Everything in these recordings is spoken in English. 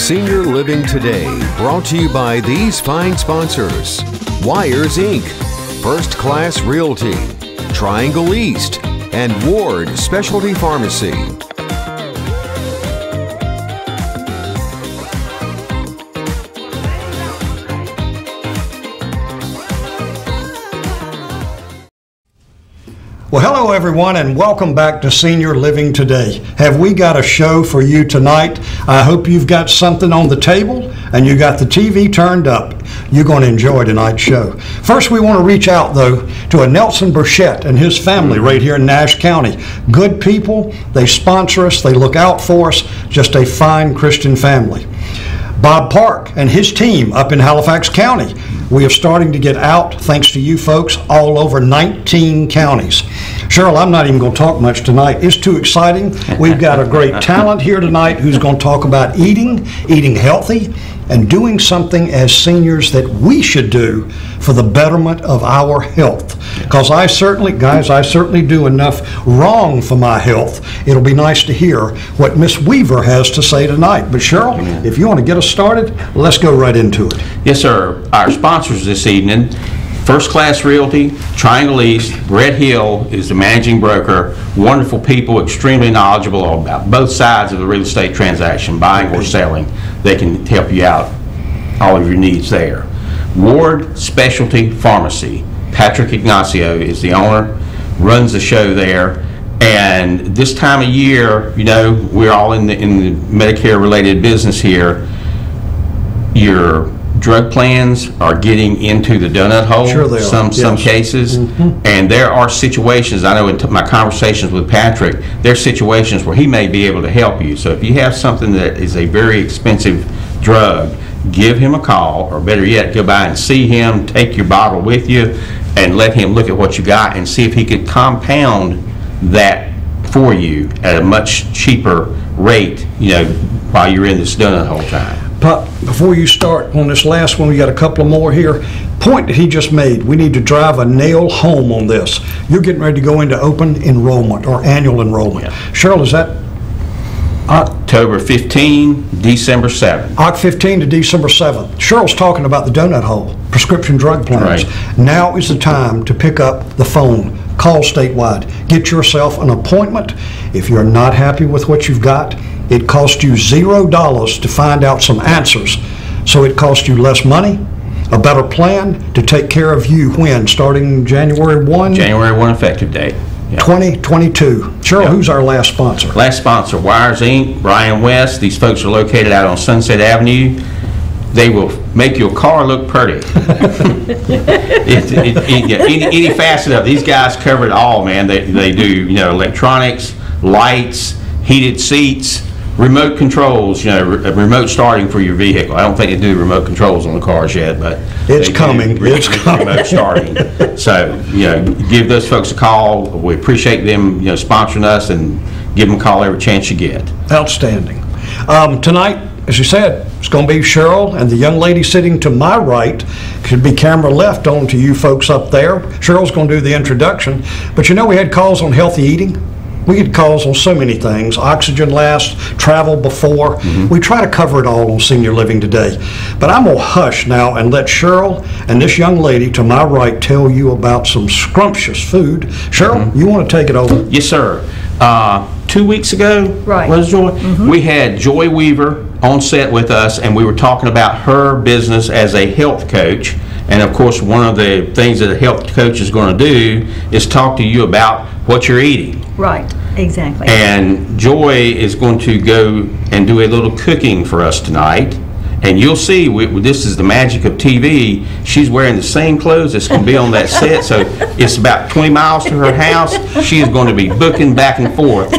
Senior Living Today, brought to you by these fine sponsors: Wires Inc., First Class Realty, Triangle East, and Ward Specialty Pharmacy. Well, hello everyone, and welcome back to Senior Living Today. Have we got a show for you tonight? I hope you've got something on the table and you got the TV turned up. You're going to enjoy tonight's show. First, we want to reach out, though, to a Nelson Burchett and his family right here in Nash County. Good people, they sponsor us, they look out for us, just a fine Christian family. Bob Park and his team up in Halifax County. We are starting to get out, thanks to you folks, all over 19 counties. Cheryl, I'm not even going to talk much tonight. It's too exciting. We've got a great talent here tonight who's going to talk about eating healthy, and doing something as seniors that we should do for the betterment of our health. Because I certainly do enough wrong for my health. It'll be nice to hear what Miss Weaver has to say tonight. But Cheryl, if you want to get us started, let's go right into it. Yes, sir. Our sponsors this evening: First Class Realty, Triangle East. Brett Hill is the managing broker. Wonderful people, extremely knowledgeable about both sides of the real estate transaction, buying or selling. They can help you out, all of your needs there. Ward Specialty Pharmacy. Patrick Ignacio is the owner, runs the show there. And this time of year, you know, we're all in the Medicare-related business here. Your drug plans are getting into the donut hole. Sure they are. Some cases. And there are situations, I know in my conversations with Patrick, there are situations where he may be able to help you. So if you have something that is a very expensive drug, give him a call, or better yet, go by and see him, take your bottle with you, and let him look at what you got and see if he could compound that for you at a much cheaper rate, you know, while you're in this donut hole time. Pop, before you start on this last one, we got a couple of more here. Point that he just made, we need to drive a nail home on this. You're getting ready to go into open enrollment or annual enrollment. Yeah. Cheryl, is that October 15, December 7. October 15 to December 7th. Cheryl's talking about the donut hole, prescription drug plans. Right. Now is the time to pick up the phone, call statewide, get yourself an appointment. If you're not happy with what you've got, it costs you $0 to find out some answers. So it costs you less money, a better plan to take care of you when? Starting January 1? January 1 effective date. Yep. 2022. Cheryl, Who's our last sponsor? Last sponsor, Wires Inc., Brian West. These folks are located out on Sunset Avenue. They will make your car look pretty. Any facet of it. These guys cover it all, man. They do, you know, electronics, lights, heated seats, remote controls, you know, remote starting for your vehicle. I don't think they do remote controls on the cars yet, but it's coming. It's coming. Remote starting. So, you know, give those folks a call. We appreciate them, you know, sponsoring us, and give them a call every chance you get. Outstanding. Tonight, as you said, it's going to be Cheryl, and the young lady sitting to my right could be camera left on to you folks up there. Cheryl's going to do the introduction, but you know we had calls on healthy eating. We get calls on so many things: oxygen last, travel before. We try to cover it all on Senior Living Today. But I'm going to hush now and let Cheryl and this young lady to my right tell you about some scrumptious food. Cheryl, you want to take it over? Yes, sir. 2 weeks ago, right. Was Joy? We had Joy Weaver on set with us, and we were talking about her business as a health coach. And of course, one of the things that a health coach is going to do is talk to you about what you're eating. Right, exactly. And Joy is going to go and do a little cooking for us tonight. And you'll see, this is the magic of TV. She's wearing the same clothes that's going to be on that set. So it's about 20 miles to her house. She is going to be booking back and forth,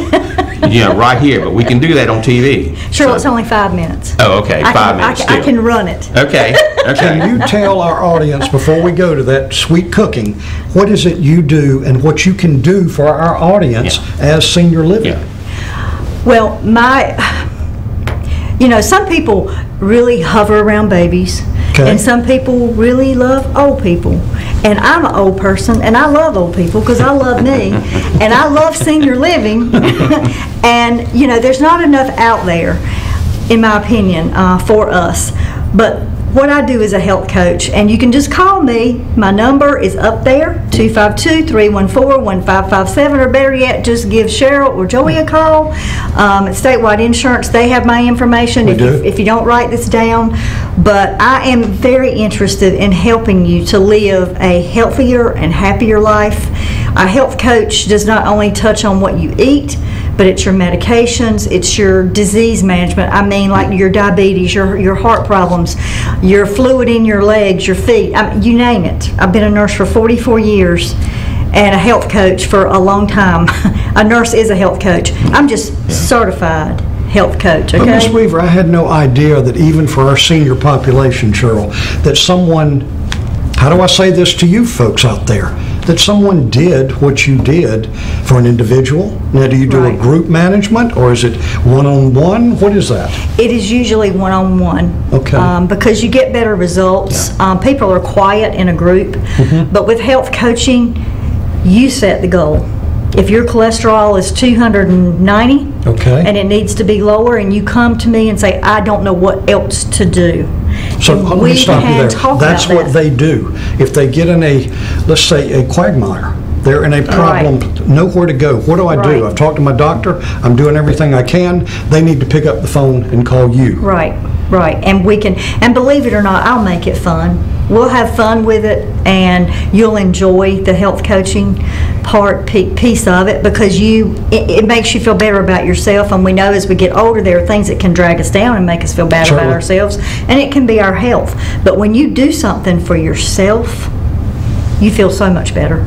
you know, right here. But we can do that on TV. Sure, so. It's only 5 minutes. Oh, okay, 5 minutes I can run it. Okay, okay. Can you tell our audience, before we go to that sweet cooking, what is it you do and what you can do for our audience as Senior Living? Well, you know, some people really hover around babies, and some people really love old people. And I'm an old person, and I love old people because I love me, and I love senior living. And, you know, there's not enough out there. in my opinion, for us. But what I do is a health coach, and you can just call me. My number is up there, 252-314-1557, or better yet, just give Cheryl or Joey a call. At Statewide Insurance, they have my information if you don't write this down. But I am very interested in helping you to live a healthier and happier life. A health coach does not only touch on what you eat, but it's your medications, it's your disease management. I mean, like your diabetes, your heart problems, your fluid in your legs, your feet, you name it. I've been a nurse for 44 years and a health coach for a long time. A nurse is a health coach. I'm just certified health coach, okay? But Ms. Weaver, I had no idea that even for our senior population, Cheryl, that someone, how do I say this to you folks out there, that someone did what you did for an individual? Now, do you do a group management, or is it one-on-one? What is that? It is usually one-on-one. Okay. Because you get better results. Yeah. People are quiet in a group, but with health coaching, you set the goal. If your cholesterol is 290 and it needs to be lower, and you come to me and say, I don't know what else to do. So let me stop you there. That's what they do. If they get in a, let's say, a quagmire, they're in a problem, nowhere to go. What do I do? I've talked to my doctor. I'm doing everything I can. They need to pick up the phone and call you. Right. And we can, and believe it or not, I'll make it fun. We'll have fun with it, and you'll enjoy the health coaching piece of it, because it makes you feel better about yourself. And we know as we get older, there are things that can drag us down and make us feel bad about ourselves, and it can be our health. But when you do something for yourself, you feel so much better.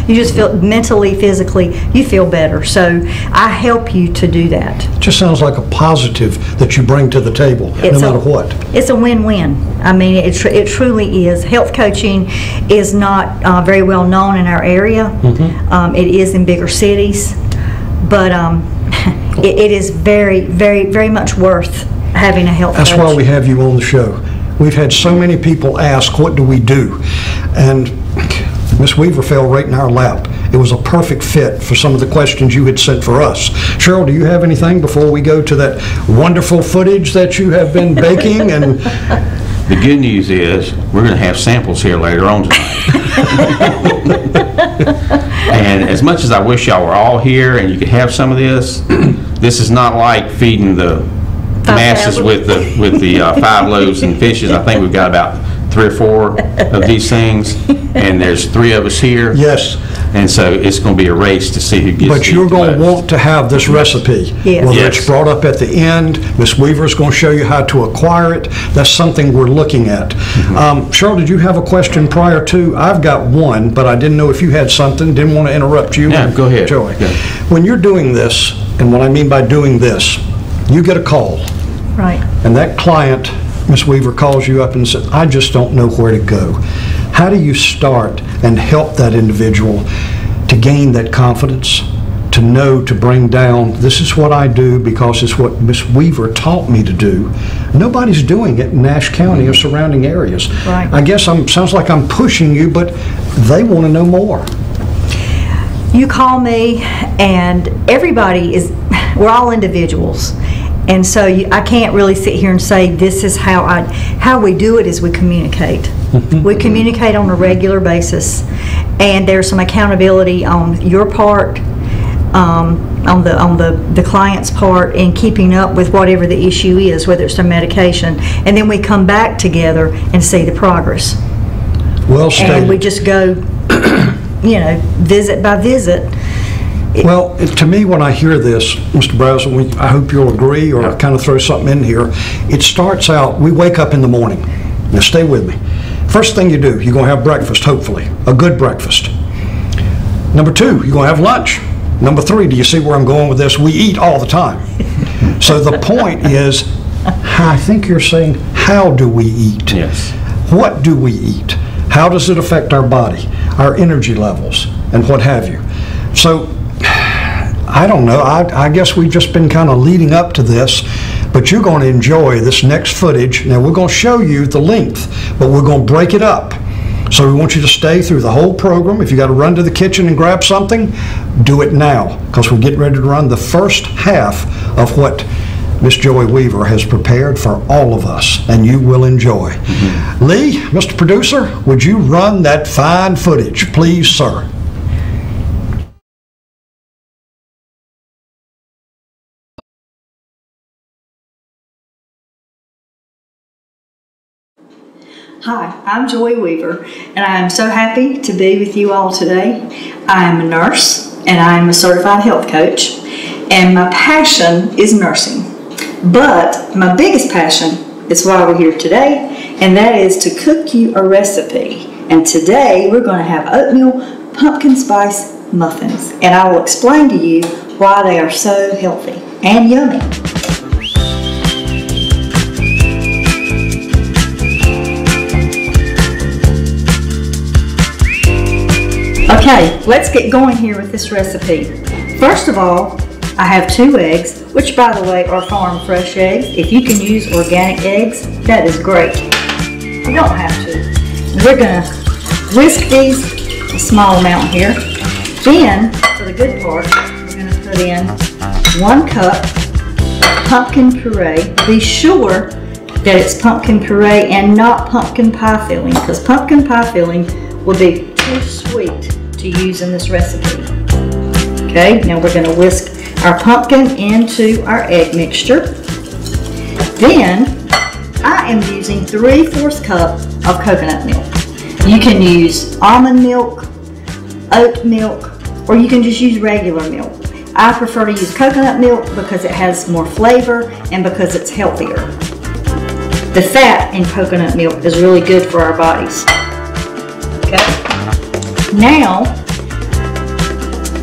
You just feel mentally, physically, you feel better. So I help you to do that. It just sounds like a positive that you bring to the table, no matter what. It's a win-win. I mean, it truly is. Health coaching is not very well known in our area. It is in bigger cities, but it is very, very, very much worth having a health coach. That's why we have you on the show. We've had so many people ask, what do we do? And Ms. Weaver fell right in our lap. It was a perfect fit for some of the questions you had sent for us. Cheryl, do you have anything before we go to that wonderful footage that you have been baking? And the good news is we're going to have samples here later on tonight. And as much as I wish y'all were all here and you could have some of this, this is not like feeding the masses with the 5 loaves and fishes. I think we've got about 3 or 4 of these things, and there's 3 of us here. Yes. And so it's going to be a race to see who gets. But you're going to want to have this recipe. Yes. Whether it's brought up at the end, Ms. Weaver's going to show you how to acquire it. That's something we're looking at. Cheryl, did you have a question prior to? I've got one, but I didn't know if you had something. Didn't want to interrupt you. Yeah, go ahead. Joey. Go. When you're doing this, and what I mean by doing this, you get a call. Right. And that client, Ms. Weaver, calls you up and says, I just don't know where to go. How do you start and help that individual to gain that confidence, to know, to bring down, this is what I do because it's what Ms. Weaver taught me to do. Nobody's doing it in Nash County or surrounding areas. Right. I guess sounds like I'm pushing you, but they want to know more. You call me, and we're all individuals. And so I can't really sit here and say this is how we do it is we communicate. We communicate on a regular basis, and there's some accountability on your part, on the client's part, in keeping up with whatever the issue is, whether it's their medication, and then we come back together and see the progress. Well stated. And we just go, visit by visit. Well, to me, when I hear this, Mr. Brazel, I hope you'll agree or kind of throw something in here. It starts out, we wake up in the morning. Now, stay with me. First thing you do, you're going to have breakfast, hopefully, a good breakfast. Number 2, you're going to have lunch. Number 3, do you see where I'm going with this? We eat all the time. So the point is, I think you're saying, how do we eat? Yes. What do we eat? How does it affect our body, our energy levels, and what have you? So, I don't know. I guess we've just been kind of leading up to this, but you're going to enjoy this next footage. Now, we're going to show you the length, but we're going to break it up. So we want you to stay through the whole program. If you got to run to the kitchen and grab something, do it now, because we're getting ready to run the first half of what Miss Joey Weaver has prepared for all of us, and you will enjoy. Lee, Mr. Producer, would you run that fine footage, please, sir? Hi, I'm Joy Weaver, and I am so happy to be with you all today. I am a nurse, and I am a certified health coach, and my passion is nursing. But my biggest passion is why we're here today, and that is to cook you a recipe. And today we're going to have oatmeal pumpkin spice muffins, and I will explain to you why they are so healthy and yummy. Okay, let's get going here with this recipe. First of all, I have 2 eggs, which by the way are farm fresh eggs. If you can use organic eggs, that is great. You don't have to. We're gonna whisk these a small amount here. Then, for the good part, we're gonna put in 1 cup of pumpkin puree. Be sure that it's pumpkin puree and not pumpkin pie filling, because pumpkin pie filling will be too sweet to use in this recipe. Okay, now we're going to whisk our pumpkin into our egg mixture. Then I am using 3/4 cup of coconut milk. You can use almond milk, oat milk, or you can just use regular milk. I prefer to use coconut milk because it has more flavor and because it's healthier. The fat in coconut milk is really good for our bodies. Okay. Now,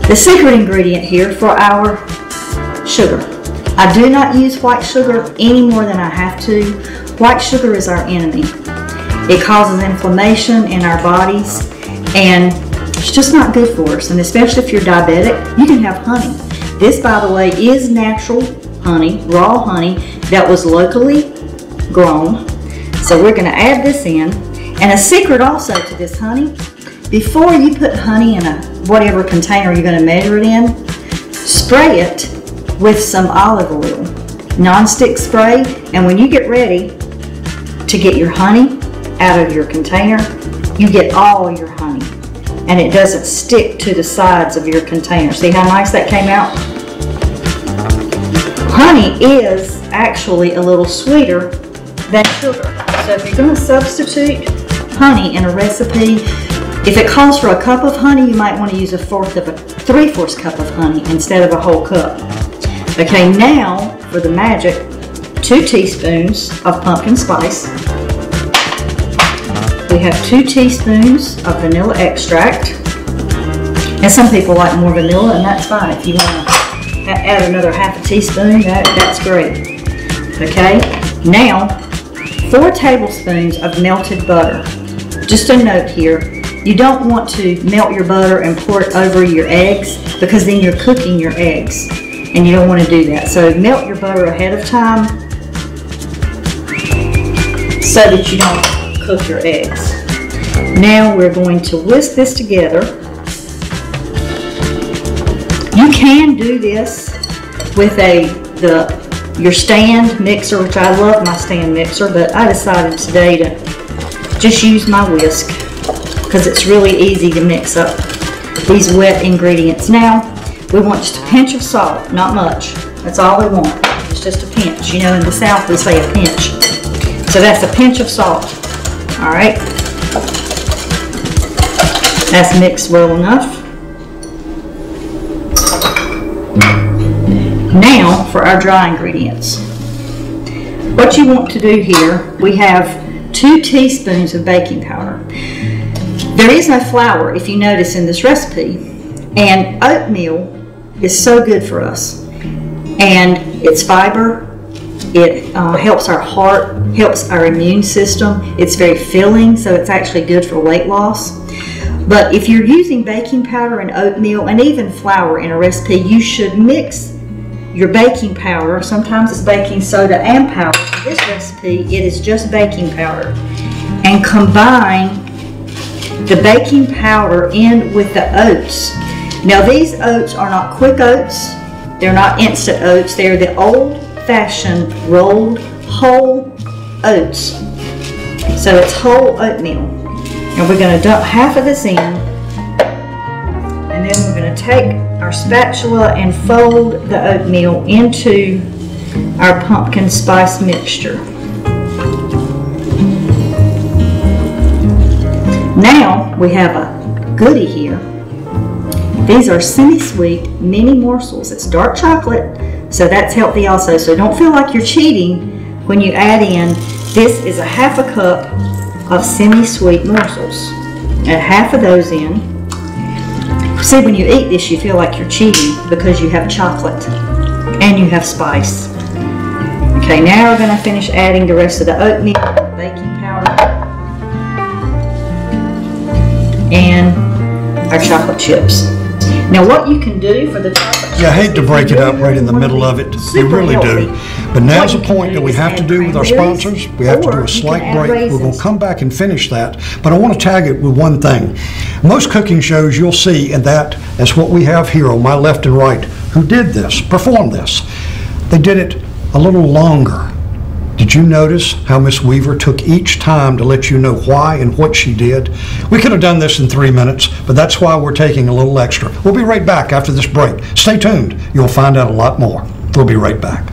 the secret ingredient here for our sugar. I do not use white sugar any more than I have to. White sugar is our enemy. It causes inflammation in our bodies, and it's just not good for us. And especially if you're diabetic, you can have honey. This, by the way, is natural honey, raw honey that was locally grown. So we're going to add this in. And a secret also to this honey, before you put honey in whatever container you're going to measure it in, spray it with some olive oil, non-stick spray, and when you get ready to get your honey out of your container, you get all your honey, and it doesn't stick to the sides of your container. See how nice that came out? Honey is actually a little sweeter than sugar, so if you're going to substitute honey in a recipe, if it calls for a cup of honey, you might want to use 3/4 cup of honey instead of a whole cup. Okay, now for the magic, 2 teaspoons of pumpkin spice. We have 2 teaspoons of vanilla extract. And some people like more vanilla, and that's fine. If you want to add another 1/2 teaspoon, that's great. Okay, now 4 tablespoons of melted butter. Just a note here, you don't want to melt your butter and pour it over your eggs, because then you're cooking your eggs, and you don't want to do that. So melt your butter ahead of time so that you don't cook your eggs. Now we're going to whisk this together. You can do this with your stand mixer, which I love my stand mixer, but I decided today to just use my whisk because it's really easy to mix up these wet ingredients. Now, we want just a pinch of salt, not much. That's all we want. It's just a pinch. You know, in the South we say a pinch. So that's a pinch of salt. All right. That's mixed well enough. Now for our dry ingredients. What you want to do here, we have 2 teaspoons of baking powder. There is no flour, if you notice, in this recipe, and oatmeal is so good for us. And it's fiber, it helps our heart, helps our immune system, it's very filling, so it's actually good for weight loss. But if you're using baking powder and oatmeal and even flour in a recipe, you should mix your baking powder, sometimes it's baking soda and powder. For this recipe, it is just baking powder. And combine the baking powder in with the oats. Now these oats are not quick oats, they're not instant oats, they're the old old-fashioned rolled whole oats. So it's whole oatmeal. And we're going to dump half of this in. And then we're going to take our spatula and fold the oatmeal into our pumpkin spice mixture. Now we have a goodie here. These are semi-sweet mini morsels. It's dark chocolate, so that's healthy also. So don't feel like you're cheating when you add in. This is a half a cup of semi-sweet morsels. Add half of those in. See, when you eat this, you feel like you're cheating because you have chocolate and you have spice. Okay, now we're going to finish adding the rest of the oatmeal, baking powder, and our chocolate chips. Now what you can do for the chocolate chips... Yeah, I hate to break it up right in the middle of it. You really do. But now's the point that we have to do with our sponsors. We have to do a slight break. We're going to come back and finish that. But I want to tag it with one thing. Most cooking shows you'll see, and that's what we have here on my left and right, who did this, performed this. They did it a little longer. Did you notice how Miss Weaver took each time to let you know why and what she did? We could have done this in 3 minutes, but that's why we're taking a little extra. We'll be right back after this break. Stay tuned. You'll find out a lot more. We'll be right back.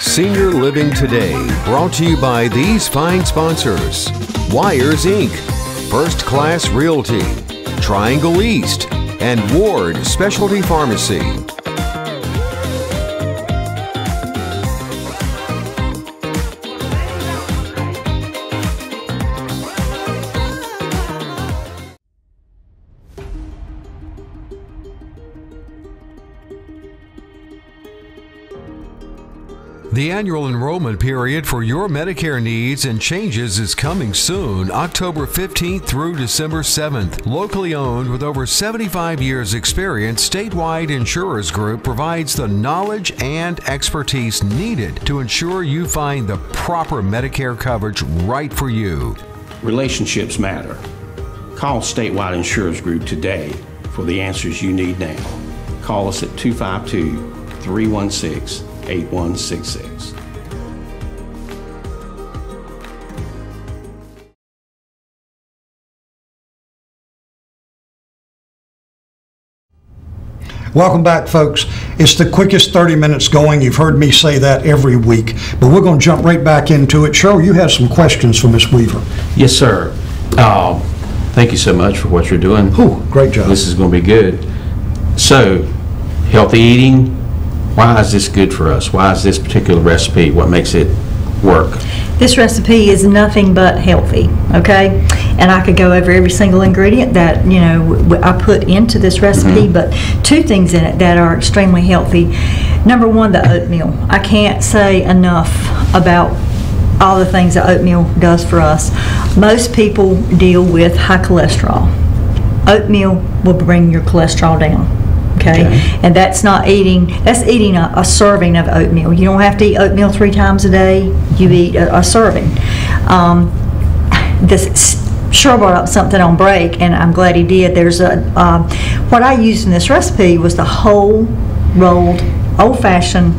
Senior Living Today, brought to you by these fine sponsors: Wires Inc., First Class Realty, Triangle East, and Ward Specialty Pharmacy. The annual enrollment period for your Medicare needs and changes is coming soon, October 15th through December 7th. Locally owned with over 75 years experience, Statewide Insurers Group provides the knowledge and expertise needed to ensure you find the proper Medicare coverage right for you. Relationships matter. Call Statewide Insurers Group today for the answers you need now. Call us at 252-316-8166. Welcome back, folks. It's the quickest 30 minutes going. You've heard me say that every week, but we're going to jump right back into it. Cheryl, you have some questions for Ms. Weaver. Yes, sir. Thank you so much for what you're doing. Ooh, great job. This is going to be good. So, healthy eating, why is this good for us? Why is this particular recipe, what makes it work? This recipe is nothing but healthy, okay? And I could go over every single ingredient that, you know, I put into this recipe, but two things in it that are extremely healthy. Number one, the oatmeal. I can't say enough about all the things that oatmeal does for us. Most people deal with high cholesterol. Oatmeal will bring your cholesterol down. Okay, and that's not eating, that's eating a serving of oatmeal. You don't have to eat oatmeal 3 times a day, you eat a serving. This Cheryl brought up something on break, and I'm glad he did. There's a, what I used in this recipe was the whole rolled, old-fashioned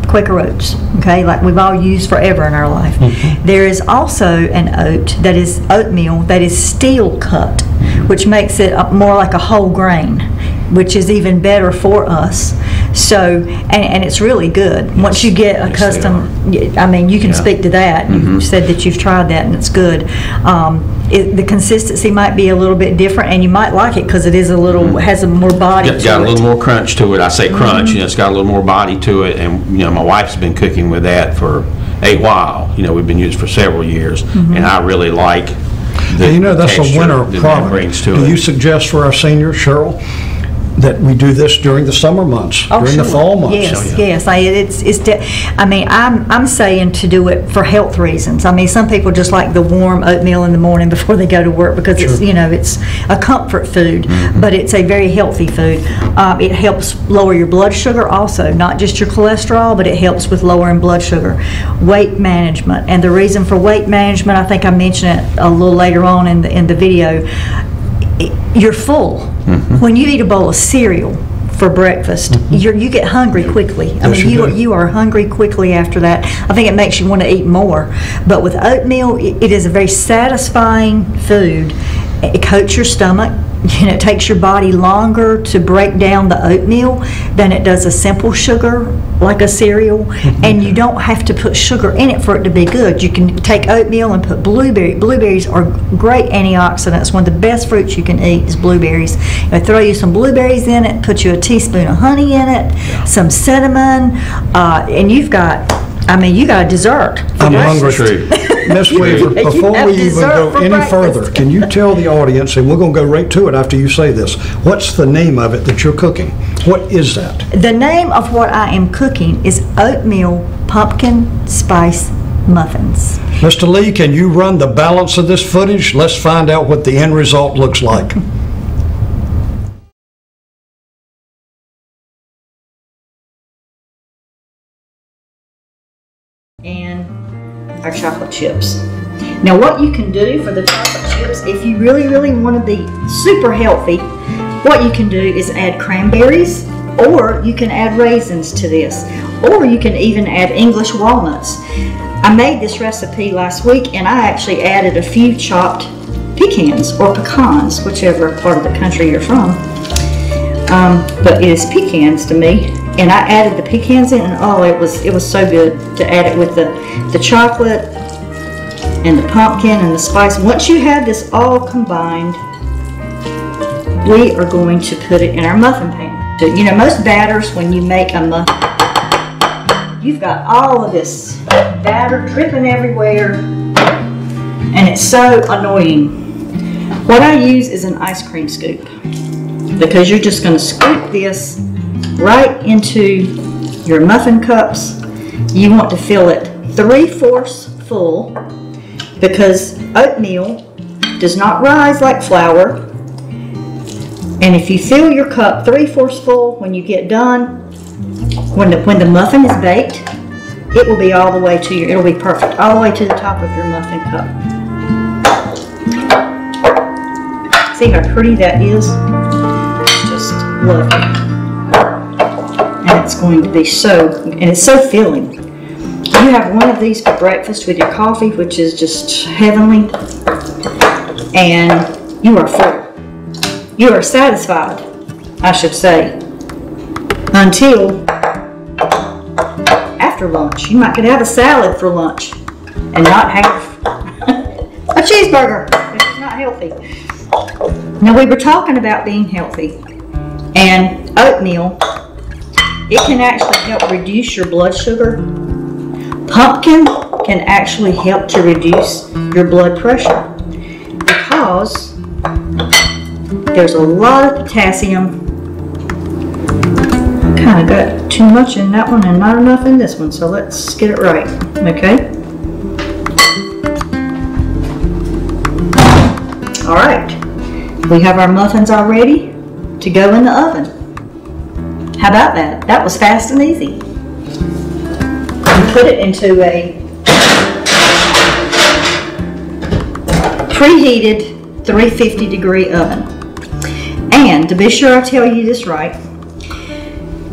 Quaker oats, okay, like we've all used forever in our life. There is also an oat that is oatmeal that is steel cut, which makes it more like a whole grain, which is even better for us. So, and it's really good. Once you get accustomed, I mean, you can speak to that. You said that you've tried that and it's good. The consistency might be a little bit different, and you might like it because it is a little, has a more body to it. It's got a little more crunch to it. I say crunch, you know, it's got a little more body to it, and you know, my wife's been cooking with that for a while. You know, we've been using it for several years, and I really like the you know, that's a winner that product. brings to Do it. you suggest for our seniors, Cheryl, that we do this during the summer months, during the fall months. Yes. I'm saying to do it for health reasons. I mean, some people just like the warm oatmeal in the morning before they go to work because it's, you know, it's a comfort food, but it's a very healthy food. It helps lower your blood sugar also, not just your cholesterol, but it helps with lowering blood sugar. Weight management, and the reason for weight management, I think I mentioned it a little later on in the video. You're full. When you eat a bowl of cereal for breakfast, you get hungry quickly. I mean, you are hungry quickly after that. I think it makes you want to eat more. But with oatmeal, it is a very satisfying food. It coats your stomach. And it takes your body longer to break down the oatmeal than it does a simple sugar like a cereal, and you don't have to put sugar in it for it to be good. You can take oatmeal and put blueberries. Blueberries are great antioxidants. One of the best fruits you can eat is blueberries. They throw you some blueberries in it, put you a teaspoon of honey in it, some cinnamon, and you got a dessert. I'm hungry. Miss Weaver, before we even go any further, can you tell the audience, and we're going to go right to it after you say this, what's the name of it that you're cooking? What is that? The name of what I am cooking is oatmeal pumpkin spice muffins. Mr. Lee, can you run the balance of this footage? Let's find out what the end result looks like. And our chocolate chips. Now what you can do for the chocolate chips, if you really, really want to be super healthy, what you can do is add cranberries, or you can add raisins to this, or you can even add English walnuts. I made this recipe last week, and I actually added a few chopped pecans or pecans, whichever part of the country you're from. But it is pecans to me. And I added the pecans in, and oh, it was so good to add it with the chocolate and the pumpkin and the spice. Once you have this all combined, we are going to put it in our muffin pan. So, you know, most batters, when you make a muffin, you've got all of this batter dripping everywhere, and it's so annoying. What I use is an ice cream scoop, because you're just going to scoop this right into your muffin cups. You want to fill it 3/4 full, because oatmeal does not rise like flour. And if you fill your cup 3/4 full when you get done, when the muffin is baked, it will be all the way to it'll be perfect, all the way to the top of your muffin cup. See how pretty that is? It's just lovely. And it's going to be and it's so filling. You have one of these for breakfast with your coffee, which is just heavenly, and you are full. You are satisfied, I should say, until after lunch. You might could have a salad for lunch and not have a cheeseburger, which is not healthy. Now, we were talking about being healthy, and oatmeal, it can actually help reduce your blood sugar. Pumpkin can actually help to reduce your blood pressure, because there's a lot of potassium. Kind of got too much in that one and not enough in this one, so let's get it right, okay? All right, we have our muffins all ready to go in the oven. How about that? That was fast and easy. You put it into a preheated 350-degree oven. And to be sure I tell you this right,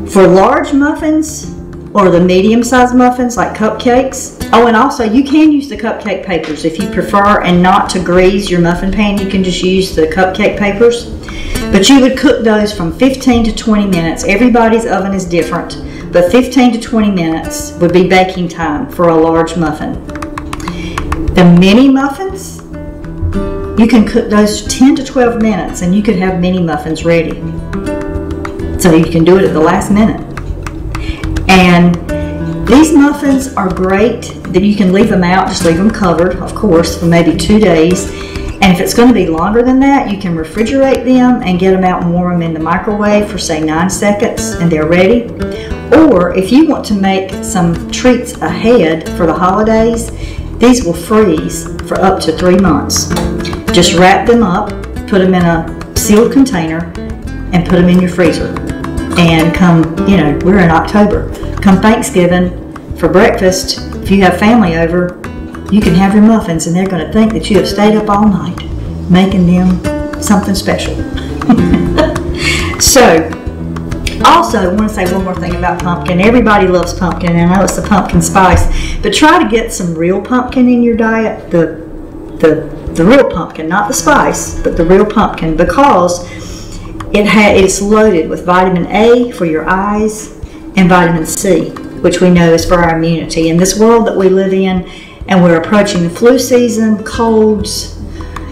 for large muffins or the medium-sized muffins like cupcakes, oh, and also you can use the cupcake papers if you prefer, and not to grease your muffin pan, you can just use the cupcake papers. But you would cook those from 15 to 20 minutes. Everybody's oven is different, but 15 to 20 minutes would be baking time for a large muffin. The mini muffins, you can cook those 10 to 12 minutes, and you could have mini muffins ready. So you can do it at the last minute. And these muffins are great that you can leave them out, just leave them covered, of course, for maybe 2 days. And if it's going to be longer than that, you can refrigerate them and get them out and warm them in the microwave for say 9 seconds and they're ready. Or if you want to make some treats ahead for the holidays, these will freeze for up to 3 months. Just wrap them up, put them in a sealed container, and put them in your freezer. And come, we're in October. Come Thanksgiving for breakfast, if you have family over, you can have your muffins and they're going to think that you have stayed up all night making them something special. So, also, I want to say one more thing about pumpkin. Everybody loves pumpkin, and I know it's the pumpkin spice, but try to get some real pumpkin in your diet, the real pumpkin, not the spice, but the real pumpkin, because it's loaded with vitamin A for your eyes and vitamin C, which we know is for our immunity. In this world that we live in, and we're approaching the flu season, colds,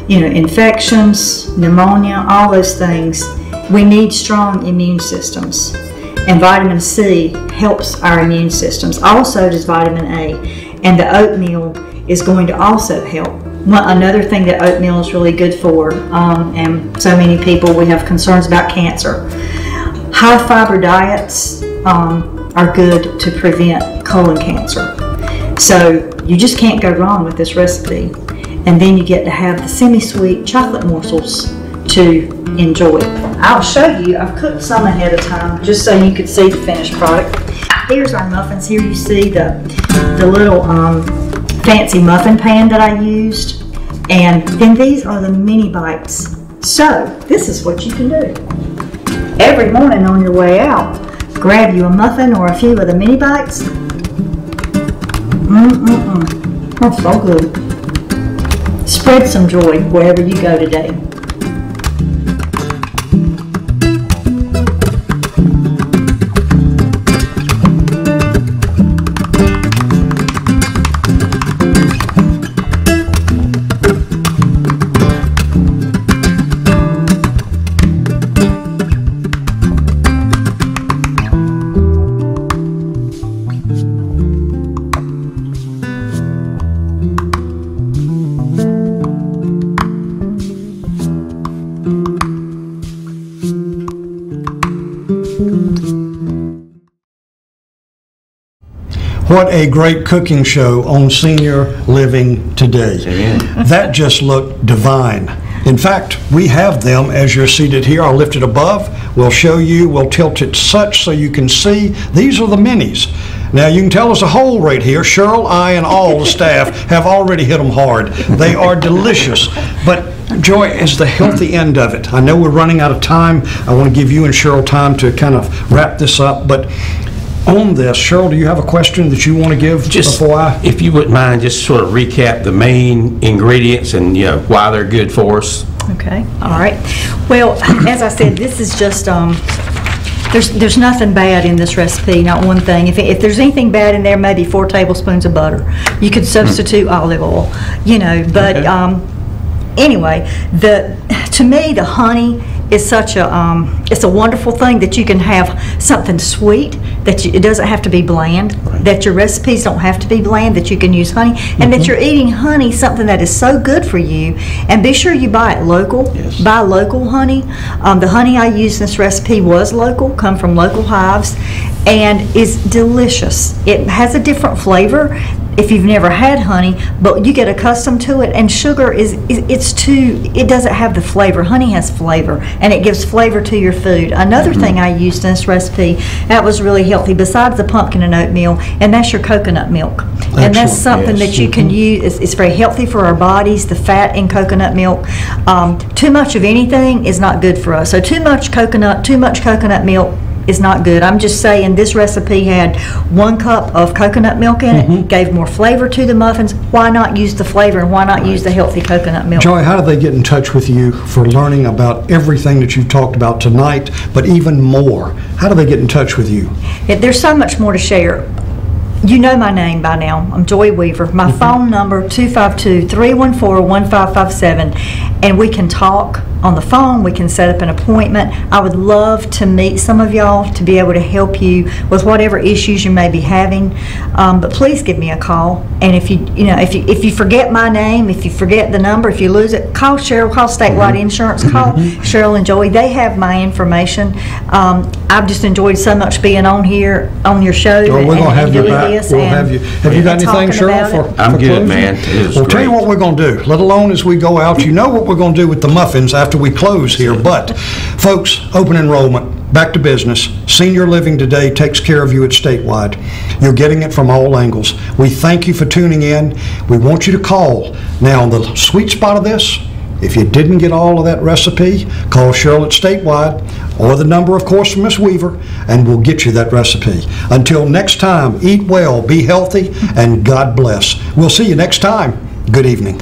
infections, pneumonia, all those things, we need strong immune systems. And vitamin C helps our immune systems. Also does vitamin A. And the oatmeal is going to also help. Another thing that oatmeal is really good for, and so many people, we have concerns about cancer. High fiber diets are good to prevent colon cancer. So you just can't go wrong with this recipe. And then you get to have the semi-sweet chocolate morsels to enjoy. I'll show you, I've cooked some ahead of time just so you could see the finished product. Here's our muffins. Here you see the little fancy muffin pan that I used. And then these are the mini bites. So this is what you can do. Every morning on your way out, grab you a muffin or a few of the mini bites. That's so good. Spread some joy wherever you go today. What a great cooking show on Senior Living Today. Amen. That just looked divine. In fact, we have them as you're seated here. I'll lift it above. We'll show you. We'll tilt it such so you can see. These are the minis. Now, you can tell us a whole right here. Cheryl, I, and all the staff have already hit them hard. They are delicious. But Joy is the healthy end of it. I know we're running out of time. I want to give you and Cheryl time to kind of wrap this up. But on this, Cheryl, do you have a question that you want to give before I? If you wouldn't mind, just sort of recap the main ingredients and why they're good for us. Okay, all right. Well, as I said, this is just, there's nothing bad in this recipe, not one thing. If there's anything bad in there, maybe 4 tablespoons of butter. You could substitute olive oil, but okay. Anyway, to me, the honey is such a, it's a wonderful thing that you can have something sweet, it doesn't have to be bland, right. That your recipes don't have to be bland, that you can use honey, and that you're eating honey, something that is so good for you. And be sure you buy it local. Yes. Buy local honey. The honey I used in this recipe was local, come from local hives, and is delicious. It has a different flavor if you've never had honey, but you get accustomed to it, and sugar it doesn't have the flavor. Honey has flavor, and it gives flavor to your food. Another thing I used in this recipe that was really healthy, besides the pumpkin and oatmeal, and that's your coconut milk. Excellent. And that's something that you can use. It's very healthy for our bodies, the fat in coconut milk. Too much of anything is not good for us. So too much coconut milk is not good. I'm just saying this recipe had 1 cup of coconut milk in it, gave more flavor to the muffins. Why not use the flavor, and why not use the healthy coconut milk? Joy, how do they get in touch with you for learning about everything that you've talked about tonight, but even more? How do they get in touch with you? There's so much more to share. You know my name by now. I'm Joy Weaver. My phone number, 252-314-1557, and we can talk. on the phone. We can set up an appointment. I would love to meet some of y'all to be able to help you with whatever issues you may be having. But please give me a call. And if you forget my name, if you forget the number, if you lose it, call Cheryl, call Statewide Insurance, call Cheryl and Joey. They have my information. I've just enjoyed so much being on here, on your show. Well, we're going to have you doing back. this We'll and- have you. Have you got and anything, talking Cheryl, about it. for I'm for good, closing? man. It was Well, tell you great. what we're going to do. Let alone as we go out, you know what we're going to do with the muffins after we close here. But, folks, open enrollment, back to business. Senior Living Today takes care of you at Statewide. You're getting it from all angles. We thank you for tuning in. We want you to call. Now, the sweet spot of this, if you didn't get all of that recipe, call Cheryl at Statewide, or the number, of course, from Miss Weaver, and we'll get you that recipe. Until next time, eat well, be healthy, and God bless. We'll see you next time. Good evening.